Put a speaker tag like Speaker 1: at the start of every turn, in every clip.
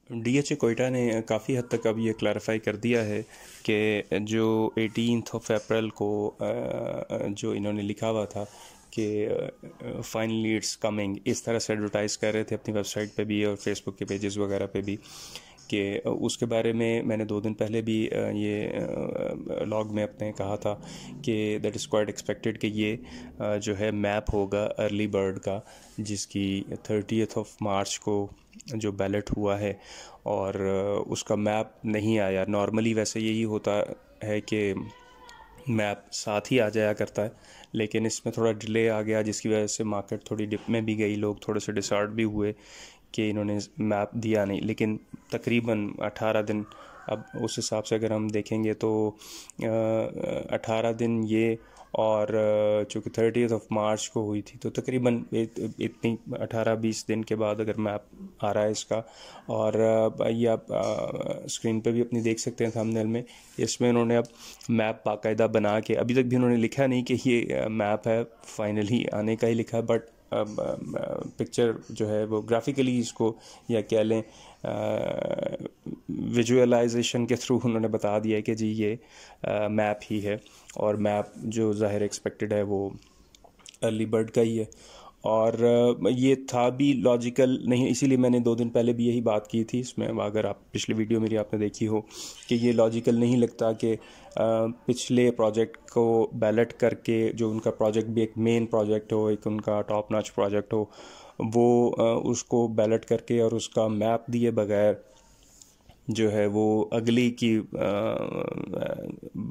Speaker 1: D H A Quetta نے کافی حد تک اب یہ کلیریفائی کر دیا ہے کہ جو 18 اپریل کو جو انہوں نے لکھا ہوا تھا کہ فائنلی اٹس کمنگ، اس طرح سے ایڈورٹائز کر رہے تھے اپنی ویب سائٹ پہ بھی اور فیس بک کے پیجز وغیرہ پہ بھی، کہ اس کے بارے میں نے 2 دن پہلے بھی یہ لاگ میں اپنے کہا تھا کہ دیٹ از کوائٹ ایکسپیکٹڈ کہ یہ جو ہے میپ ہوگا ارلی برڈ کا، جس کی 30 مارچ کو جو بیلٹ ہوا ہے، اور اس کا میپ نہیں آیا۔ نارملی ویسے یہی ہوتا ہے کہ میپ ساتھ ہی آ جایا کرتا ہے، لیکن اس میں تھوڑا ڈیلے آ گیا، جس کی وجہ سے مارکیٹ تھوڑی ڈپ میں بھی گئی، لوگ تھوڑے سے ڈسارٹ بھی ہوئے کہ انہوں نے میپ دیا نہیں۔ لیکن تقریباً 18 دن، اب اس حساب سے اگر ہم دیکھیں گے تو 18 دن یہ، اور چونکہ 30 مارچ کو ہوئی تھی تو تقریباً اتنی 18-20 دن کے بعد اگر میپ آ رہا ہے اس کا۔ اور یہ آپ اسکرین پہ بھی اپنی دیکھ سکتے ہیں تھمبنیل میں، اس میں انہوں نے اب میپ باقاعدہ بنا کے، ابھی تک بھی انہوں نے لکھا نہیں کہ یہ میپ ہے، فائنلی آنے کا ہی لکھا ہے، بٹ پکچر جو ہے وہ گرافیکلی اس کو یا کہہ لیں ویژولائزیشن کے تھرو انہوں نے بتا دیا ہے کہ جی یہ میپ ہی ہے، اور میپ جو ظاہر ایکسپیکٹڈ ہے وہ ارلی برڈ کا ہی ہے۔ اور یہ تھا بھی لاجیکل نہیں، اسی لیے میں نے 2 دن پہلے بھی یہی بات کی تھی اس میں، اگر آپ پچھلی ویڈیو میری آپ نے دیکھی ہو، کہ یہ لاجیکل نہیں لگتا کہ پچھلے پروجیکٹ کو بیلٹ کر کے، جو ان کا پروجیکٹ بھی ایک مین پروجیکٹ ہو، ایک ان کا ٹاپ ناچ پروجیکٹ ہو، وہ اس کو بیلٹ کر کے اور اس کا میپ دیے بغیر جو ہے وہ اگلی کی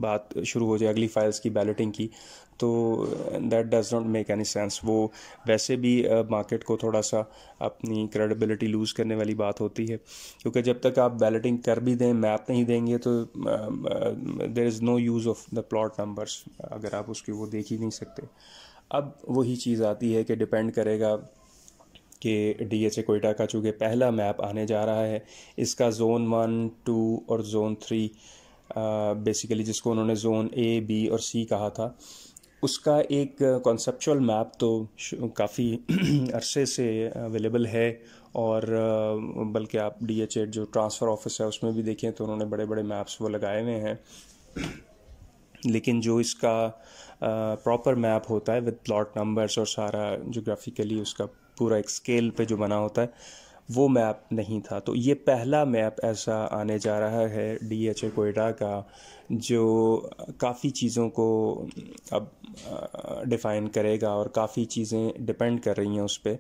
Speaker 1: بات شروع ہو جائے، اگلی فائلز کی بیلٹنگ کی، تو that does not make any sense. وہ ویسے بھی مارکیٹ کو تھوڑا سا اپنی کریڈیبلٹی لوز کرنے والی بات ہوتی ہے، کیونکہ جب تک آپ بیلٹنگ کر بھی دیں، میپ نہیں دیں گے، تو there is no use of the plot numbers, اگر آپ اس کی وہ دیکھ ہی نہیں سکتے۔ اب وہی چیز آتی ہے کہ ڈپینڈ کرے گا کہ ڈی ایچ اے کوئٹہ کا چونکہ پہلا میپ آنے جا رہا ہے، اس کا زون 1، 2 اور زون 3 بیسیکلی، جس کو انہوں نے زون اے، بی اور سی کہا تھا، اس کا ایک کانسیپچول میپ تو کافی عرصے سے اویلیبل ہے، اور بلکہ آپ ڈی ایچ اے جو ٹرانسفر آفس ہے اس میں بھی دیکھیں تو انہوں نے بڑے بڑے میپس وہ لگائے ہوئے ہیں، لیکن جو اس کا پراپر میپ ہوتا ہے وتھ پلاٹ نمبرس اور سارا جو گرافیکلی اس کا پورا ایک اسکیل پہ جو بنا ہوتا ہے، وہ میپ نہیں تھا۔ تو یہ پہلا میپ ایسا آنے جا رہا ہے ڈی ایچ اے کوئٹہ کا، جو کافی چیزوں کو اب ڈیفائن کرے گا، اور کافی چیزیں ڈپینڈ کر رہی ہیں اس پہ،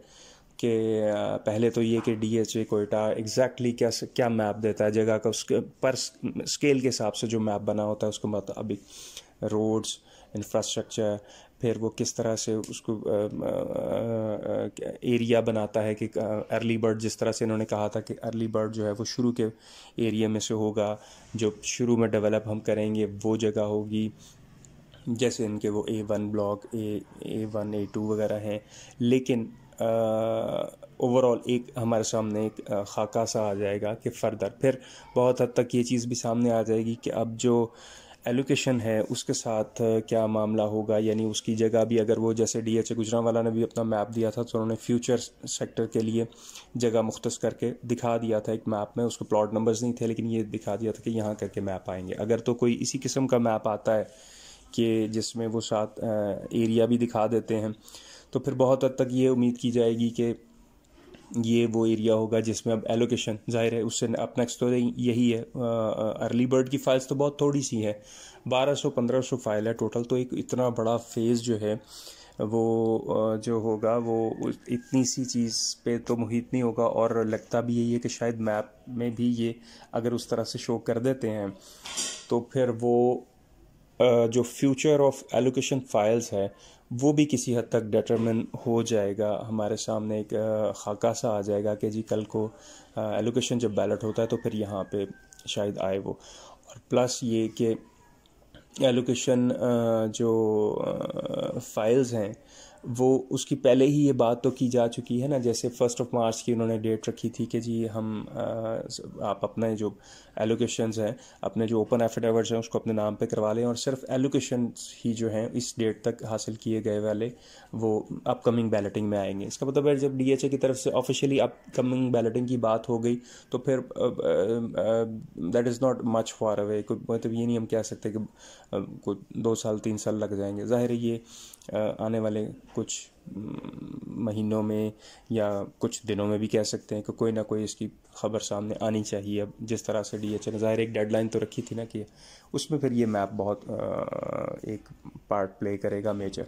Speaker 1: کہ پہلے تو یہ کہ D H A Quetta exactly کیا میپ دیتا ہے جگہ کا، اس کے پر اسکیل کے حساب سے جو میپ بنا ہوتا ہے اس کے مطابق روڈز، انفراسٹرکچر، پھر وہ کس طرح سے اس کو ایریا بناتا ہے، کہ ارلی برڈ جس طرح سے انہوں نے کہا تھا کہ ارلی برڈ جو ہے وہ شروع کے ایریا میں سے ہوگا، جو شروع میں ڈیولپ ہم کریں گے وہ جگہ ہوگی، جیسے ان کے وہ A1 بلاک، A1 A2 وغیرہ ہیں، لیکن اوور آل ایک ہمارے سامنے ایک خاکہ سا آ جائے گا کہ فردر پھر بہت حد تک یہ چیز بھی سامنے آ جائے گی کہ اب جو ایلوکیشن ہے اس کے ساتھ کیا معاملہ ہوگا، یعنی اس کی جگہ بھی، اگر وہ جیسے ڈی ایچ اے گجرانوالہ نے بھی اپنا میپ دیا تھا تو انہوں نے فیوچر سیکٹر کے لیے جگہ مختص کر کے دکھا دیا تھا ایک میپ میں، اس کو پلاٹ نمبرز نہیں تھے، لیکن یہ دکھا دیا تھا کہ یہاں کر کے میپ آئیں گے۔ اگر تو کوئی اسی قسم کا میپ آتا ہے کہ جس میں وہ ساتھ ایریا بھی دکھا دیتے ہیں، تو پھر بہت حد تک یہ امید کی جائے گی کہ یہ وہ ایریا ہوگا جس میں اب ایلوکیشن ظاہر ہے اس سے اپ نیکسٹ تو یہی ہے۔ ارلی برڈ کی فائلز تو بہت تھوڑی سی ہیں، 1200-1500 فائل ہے ٹوٹل، تو ایک اتنا بڑا فیز جو ہے وہ جو ہوگا وہ اتنی سی چیز پہ تو محیط نہیں ہوگا، اور لگتا بھی یہی ہے کہ شاید میپ میں بھی یہ اگر اس طرح سے شو کر دیتے ہیں تو پھر وہ جو فیوچر آف ایلوکیشن فائلز ہے وہ بھی کسی حد تک ڈیٹرمن ہو جائے گا، ہمارے سامنے ایک خاکہ سا آ جائے گا کہ جی کل کو ایلوکیشن جب بیلٹ ہوتا ہے تو پھر یہاں پہ شاید آئے وہ۔ اور پلس یہ کہ ایلوکیشن جو فائلز ہیں وہ اس کی پہلے ہی یہ بات تو کی جا چکی ہے نا، جیسے 1 مارچ کی انہوں نے ڈیٹ رکھی تھی کہ جی ہم آپ اپنے جو ایلوکیشنز ہیں، اپنے جو اوپن ایفیڈیوٹس ہیں اس کو اپنے نام پہ کروا لیں، اور صرف ایلوکیشنز ہی جو ہیں اس ڈیٹ تک حاصل کیے گئے والے وہ اپ کمنگ بیلٹنگ میں آئیں گے۔ اس کا مطلب ہے جب ڈی ایچ اے کی طرف سے آفیشیلی اپ کمنگ بیلٹنگ کی بات ہو گئی تو پھر that is not much far away, مطلب یہ نہیں ہم کہہ سکتے کہ کوئی 2 سال 3 سال لگ جائیں گے۔ ظاہر ہے یہ آنے والے کچھ مہینوں میں یا کچھ دنوں میں بھی کہہ سکتے ہیں کہ کوئی نہ کوئی اس کی خبر سامنے آنی چاہیے۔ اب جس طرح سے ڈی ایچ اے نے ظاہر ایک ڈیڈ لائن تو رکھی تھی نا، کہ اس میں پھر یہ میپ بہت ایک پارٹ پلے کرے گا میجر۔